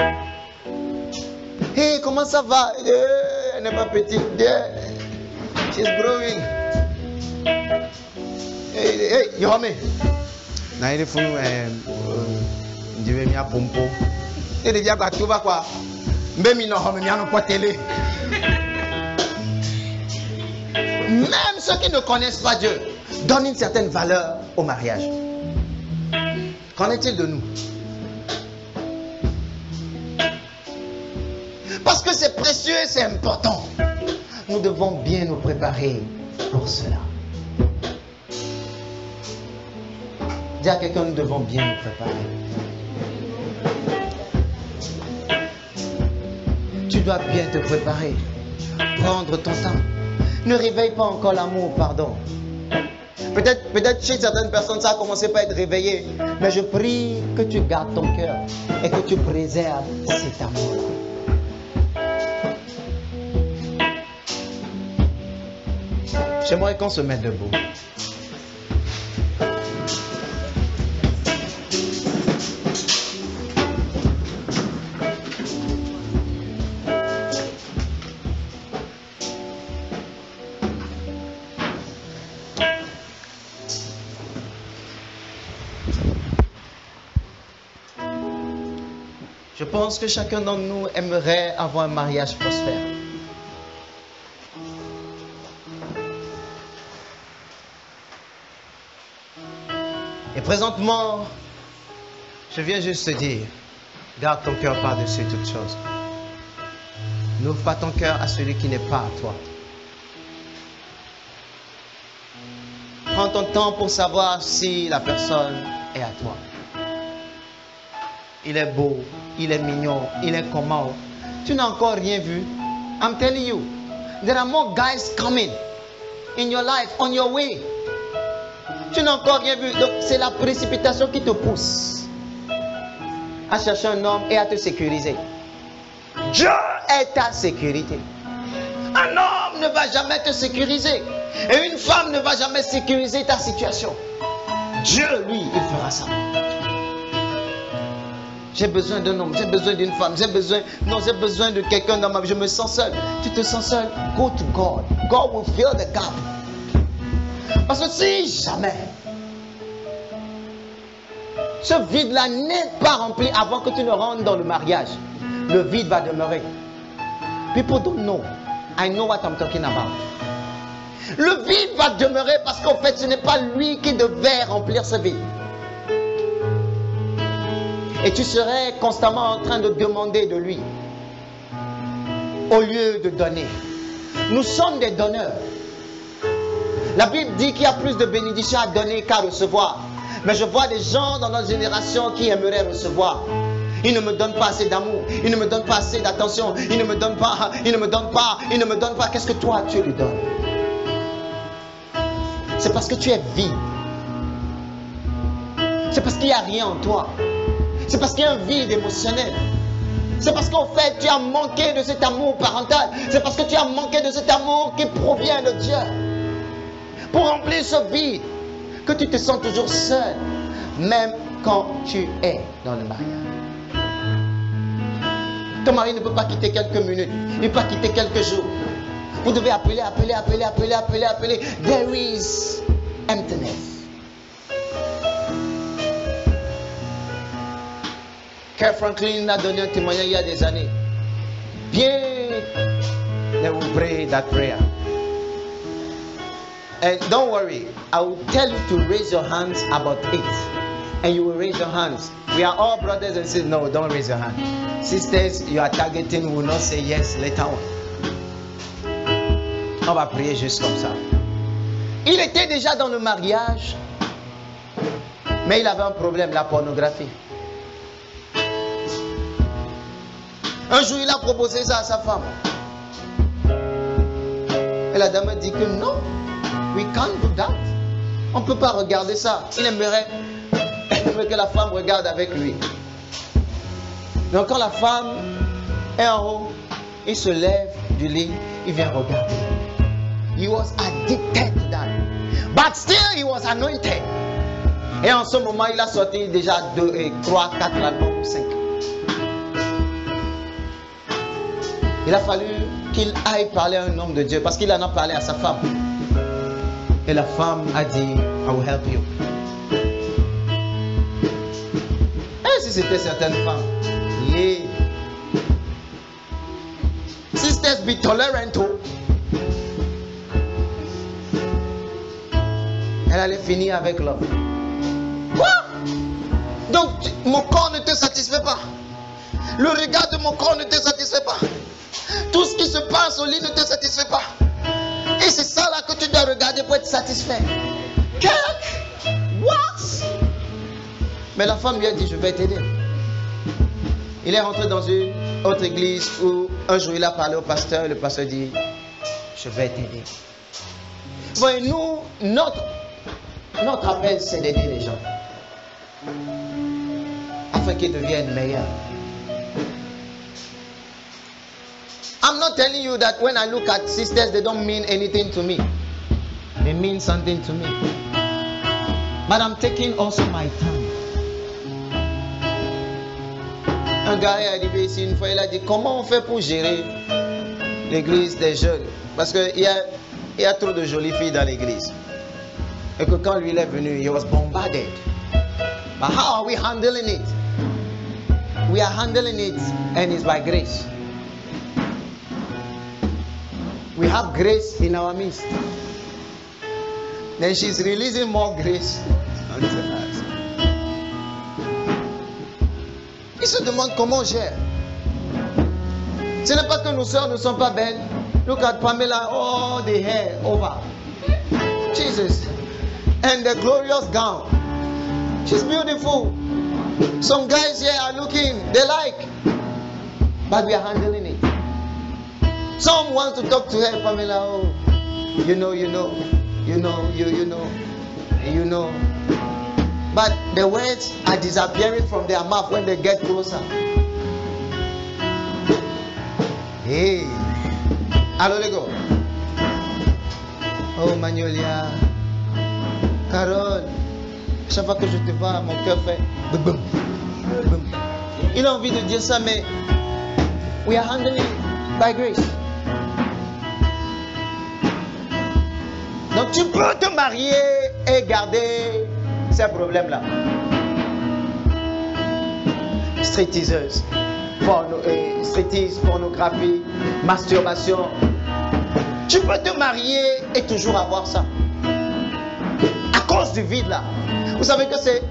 Hey, comment ça va? Elle n'est pas petite. She's growing. Hey, Yohame. Naïle fou, je vais m'y pompo. Et les diables, tu vas quoi? Même ils n'ont pas télé. Même ceux qui ne connaissent pas Dieu donnent une certaine valeur au mariage. Qu'en est-il de nous? Parce que c'est précieux et c'est important. Nous devons bien nous préparer pour cela. Dis à quelqu'un, nous devons bien nous préparer. Tu dois bien te préparer. Prendre ton temps. Ne réveille pas encore l'amour, pardon. Peut-être chez certaines personnes, ça a commencé par être réveillé. Mais je prie que tu gardes ton cœur et que tu préserves cet amour-là. J'aimerais qu'on se mette debout. Je pense que chacun d'entre nous aimerait avoir un mariage prospère. Et présentement, je viens juste te dire, garde ton cœur par-dessus toute chose. N'ouvre pas ton cœur à celui qui n'est pas à toi. Prends ton temps pour savoir si la personne est à toi. Il est beau, il est mignon, il est comment. Tu n'as encore rien vu. I'm telling you, there are more guys coming in your life, on your way. Tu n'as encore rien vu. Donc c'est la précipitation qui te pousse à chercher un homme et à te sécuriser. Dieu est ta sécurité. Un homme ne va jamais te sécuriser. Et une femme ne va jamais sécuriser ta situation. Dieu, lui, il fera ça. J'ai besoin d'un homme, j'ai besoin d'une femme, j'ai besoin de quelqu'un dans ma vie. Je me sens seul. Tu te sens seul? Go to God. God will fill the gap. Parce que si jamais ce vide-là n'est pas rempli avant que tu ne rentres dans le mariage, le vide va demeurer. People don't know. I know what I'm talking about. Le vide va demeurer parce qu'en fait, ce n'est pas lui qui devait remplir ce vide. Et tu serais constamment en train de demander de lui au lieu de donner. Nous sommes des donneurs. La Bible dit qu'il y a plus de bénédictions à donner qu'à recevoir. Mais je vois des gens dans notre génération qui aimeraient recevoir. Ils ne me donnent pas assez d'amour. Ils ne me donnent pas assez d'attention. Ils ne me donnent pas. Ils ne me donnent pas. Ils ne me donnent pas. Qu'est-ce que toi tu lui donnes? C'est parce que tu es vide. C'est parce qu'il n'y a rien en toi. C'est parce qu'il y a un vide émotionnel. C'est parce qu'en fait tu as manqué de cet amour parental. C'est parce que tu as manqué de cet amour qui provient de Dieu. Pour remplir ce vide, que tu te sens toujours seul, même quand tu es dans le mariage. Ton mari ne peut pas quitter quelques minutes, il ne peut pas quitter quelques jours. Vous devez appeler. There is emptiness. Kirk Franklin a donné un témoignage il y a des années. Bien, they will pray that prayer. And don't worry, I will tell you to raise your hands about it. And you will raise your hands. We are all brothers and sisters. No, don't raise your hand. Sisters, you are targeting will not say yes later on. On va prier juste comme ça. Il était déjà dans le mariage, mais il avait un problème, la pornographie. Un jour, il a proposé ça à sa femme. Et la dame a dit que non, we can't do that. On ne peut pas regarder ça. Il aimerait que la femme regarde avec lui. Donc quand la femme est en haut, il se lève du lit, il vient regarder. He was addicted to that. But still he was anointed. Et en ce moment, il a sorti déjà 2, 3, 4 albums, 5. Il a fallu qu'il aille parler à un homme de Dieu parce qu'il en a parlé à sa femme. Et la femme a dit, I will help you. Et si c'était certaines femmes, yeah. Sisters be tolerant. Elle allait finir avec l'homme. Quoi? Donc mon corps ne te satisfait pas. Le regard de mon corps ne te satisfait pas. Tout ce qui se passe au lit ne te satisfait pas. Et c'est ça là que tu dois regarder pour être satisfait. What? Mais la femme lui a dit, je vais t'aider. Il est rentré dans une autre église où un jour il a parlé au pasteur. Le pasteur dit, je vais t'aider. Voyez, nous, notre appel, c'est d'aider les gens. Afin qu'ils deviennent meilleurs. I'm not telling you that when I look at sisters, they don't mean anything to me. They mean something to me. But I'm taking also my time. Un gars est arrivé ici une fois, il a dit, comment on fait pour gérer l'église des jeunes? Parce qu'il y a trop de jolies filles dans l'église. Et que quand lui il est venu, he was bombarded. But how are we handling it? We are handling it and it's by grace. We have grace in our midst. Then she's releasing more grace unto us. Il se demande comment on gère. Ce n'est pas que nos soeurs ne sont pas belles. Look at Pamela, oh, the hair over. Jesus. And the glorious gown. She's beautiful. Some guys here are looking, they like. But we are handling it. Some want to talk to her, Pamela, oh, you know. But the words are disappearing from their mouth when they get closer. Hey, allô les gars. Oh Magnolia, Carole, chaque fois que je te vois, mon cœur fait boum boum boum. Il a envie de dire ça, mais we are handling it by grace. Donc tu peux te marier et garder ces problèmes-là. Stripteaseuse, striptease, pornographie, masturbation. Tu peux te marier et toujours avoir ça. À cause du vide là. Vous savez que c'est,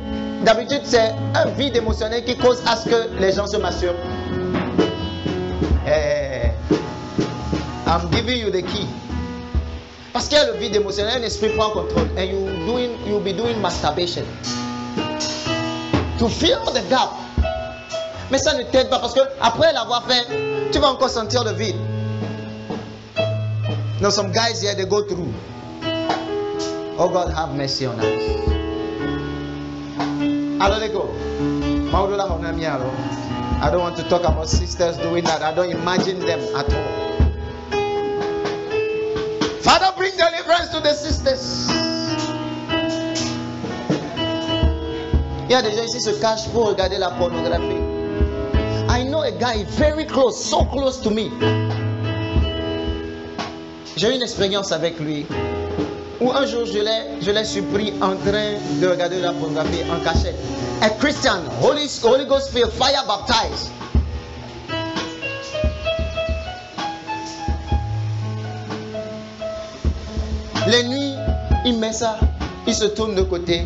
d'habitude, c'est un vide émotionnel qui cause à ce que les gens se masturbent. I'm giving you the key. Parce qu'il y a le vide émotionnel, l'esprit prend contrôle. And you'll be doing masturbation. To fill the gap. Mais ça ne t'aide pas parce que après l'avoir fait, tu vas encore sentir le vide. Now some guys here, they go through. Oh God, have mercy on us. Alors les gars, I don't want to talk about sisters doing that. I don't imagine them at all. Father, bring deliverance to the sisters. Il y a des gens ici qui se cachent pour regarder la pornographie. I know a guy very close, so close to me. J'ai eu une expérience avec lui où un jour je l'ai surpris en train de regarder la pornographie en cachette. A Christian, Holy Ghost filled, fire baptized. Les nuits, il met ça, il se tourne de côté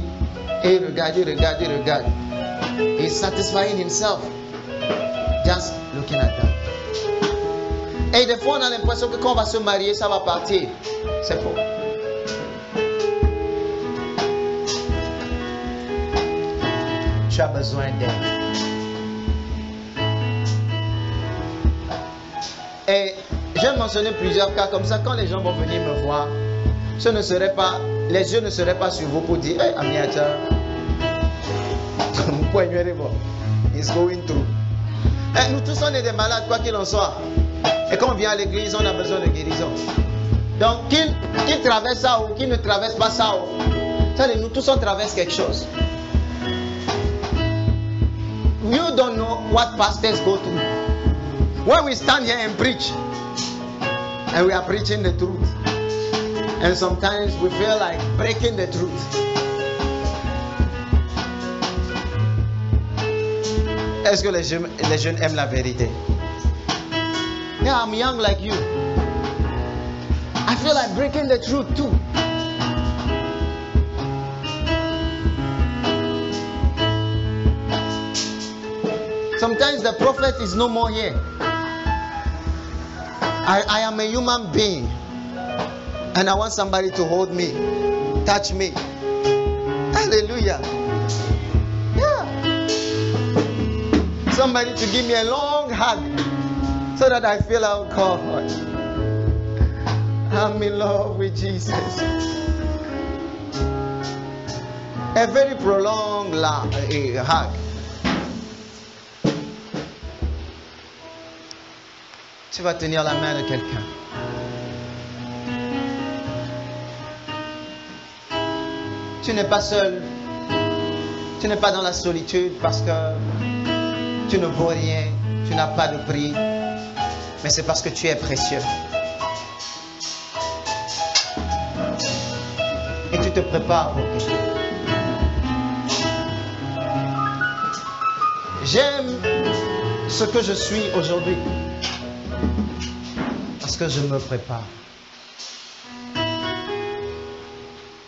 et il regarde. He's satisfying himself just looking at that. Et des fois, on a l'impression que quand on va se marier, ça va partir. C'est faux. Tu as besoin d'aide. Et j'ai mentionné plusieurs cas comme ça. Quand les gens vont venir me voir, les yeux ne seraient pas sur vous pour dire, hey, Amiacha, he's going through. Et nous tous, on est des malades, quoi qu'il en soit. Et quand on vient à l'église, on a besoin de guérison. Donc, qu'il traverse ça ou qu'il ne traverse pas ça, nous tous, on traverse quelque chose. You don't know what pastors go through. When we stand here and preach, and we are preaching the truth, and sometimes we feel like breaking the truth. Est-ce que les jeunes aiment la vérité? Yeah, I'm young like you. I feel like breaking the truth too. Sometimes the prophet is no more here. I am a human being, and I want somebody to hold me, touch me. Hallelujah. Yeah. Somebody to give me a long hug so that I feel, oh God, I'm in love with Jesus. A very prolonged hug. Tu vas tenir la main de quelqu'un. Tu n'es pas seul. Tu n'es pas dans la solitude parce que tu ne vaux rien. Tu n'as pas de prix. Mais c'est parce que tu es précieux. Et tu te prépares pour quelque chose. J'aime ce que je suis aujourd'hui. Parce que je me prépare. Il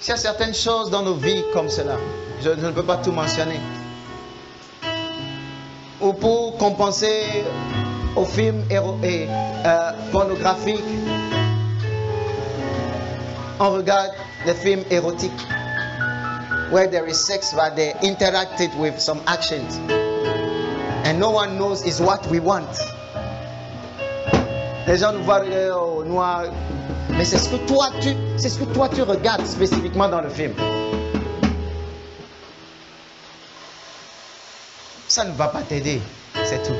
y a certaines choses dans nos vies comme cela. Je ne peux pas tout mentionner. Ou pour compenser aux films pornographiques, on regarde des films érotiques where there is sex but they interacted with some actions and no one knows is what we want. Les gens nous voient au noir, mais c'est ce que toi tu regardes spécifiquement dans le film. Ça ne va pas t'aider, c'est tout.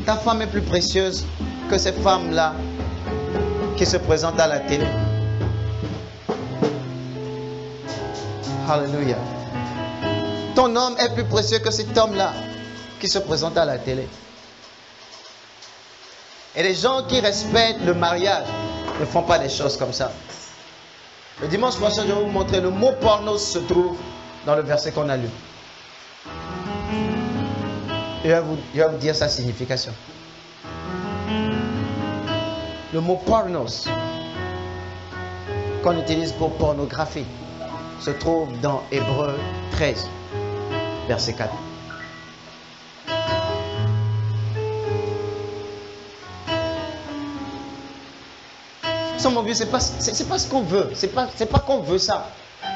Ta femme est plus précieuse que ces femmes-là qui se présentent à la télé. Alléluia. Ton homme est plus précieux que cet homme-là qui se présente à la télé. Et les gens qui respectent le mariage ne font pas des choses comme ça. Le dimanche prochain, je vais vous montrer le mot porno se trouve dans le verset qu'on a lu. Et je vais vous dire sa signification. Le mot pornos qu'on utilise pour pornographie se trouve dans Hébreux 13, verset 4. Some of you, c'est pas ce qu'on veut. C'est pas qu'on veut ça.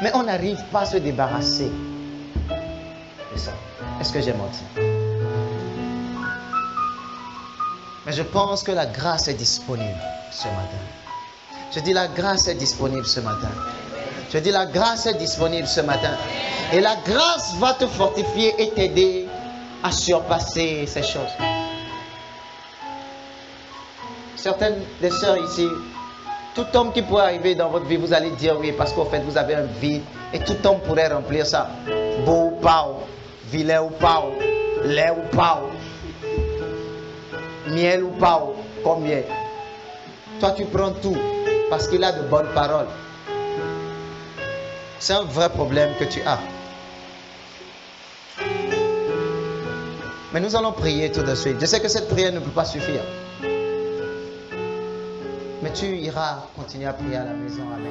Mais on n'arrive pas à se débarrasser de ça. Est-ce que j'ai menti? Mais je pense que la grâce est disponible ce matin. Je dis la grâce est disponible ce matin. Je dis la grâce est disponible ce matin. Et la grâce va te fortifier et t'aider à surpasser ces choses. Certaines des sœurs ici, tout homme qui pourrait arriver dans votre vie, vous allez dire oui, parce qu'au fait, vous avez un vide. Et tout homme pourrait remplir ça. Beau ou pas, vilain ou pas, laid ou pas, miel ou pas, combien. Toi, tu prends tout, parce qu'il a de bonnes paroles. C'est un vrai problème que tu as. Mais nous allons prier tout de suite. Je sais que cette prière ne peut pas suffire. Mais tu iras continuer à prier à la maison. Amen.